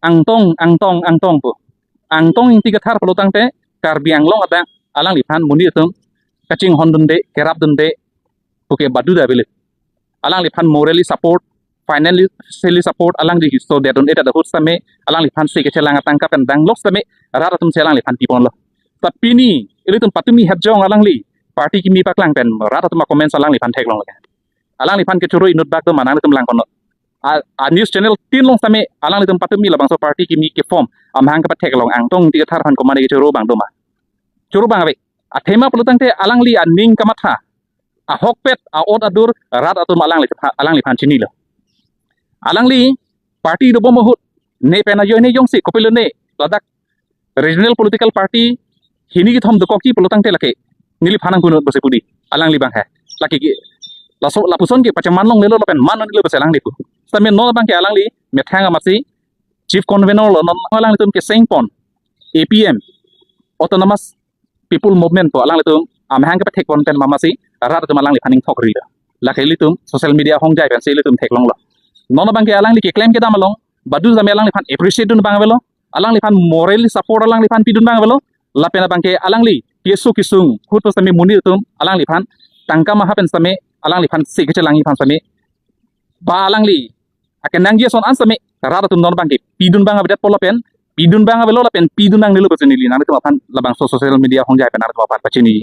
angtong po. Angtong yang tiga thar pelutang te karbiang long ada alang lipan muni itu kacing hondun de kerap dun de oke badu dah beli. Alang lipan morally support, financially support alang di so dia dun eta dahut same alang lipan se kecelang tangkap dan danglok same rara tum selang lipan tipon lo. Tapi ni itu tum patumi hajong alang li parti kimi paklang pen rara tum komen salang lipan tek long lo. Alang lipan kecuru inut bak tu mana tum lang kono. A news channel tin long same alang litum patumi la bangso parti kimi ke form amhang ka tek long angtong tiga thar pan komani kecuru bang doma. Curu bang abe. A tema pelutang te alang li aning kamatha. A hokpet a od adur rat atum alang li pan chini lo. Alang li parti do bomahut ne pena yo ne yong si kopilo ne ladak regional political party hini ki thom do koki pelutang te lake nili phanang kunut bose pudi alang li bang ha laki ki lapuson ki pacaman long lelo pen man nilo bose alang li pu same no bang ke alang li methanga masi chief convener lo non alang li tum ke sengpon APM autonomous people movement po alang li tum amhang ke tek pon pen mamasi rat tum alang li phaning thokri laki li tum social media hong jai pen se li tum tek long lo nono bang ke alang li ke claim ke damalong badu zame alang li phan appreciate dun bang velo alang li phan morally support alang li phan pidun bang velo lapena bang ke alang li kesu kisung khut same muni tum alang li phan tangka ma hapen same alang li phan se ke langi phan same ba alang li akan nangje son an same rara tum non bang ke pidun bang abedat polopen pidun bang velo lapen pidun nang nilu bacini li nang tum phan labang social media hong jai pen ar tum phan bacini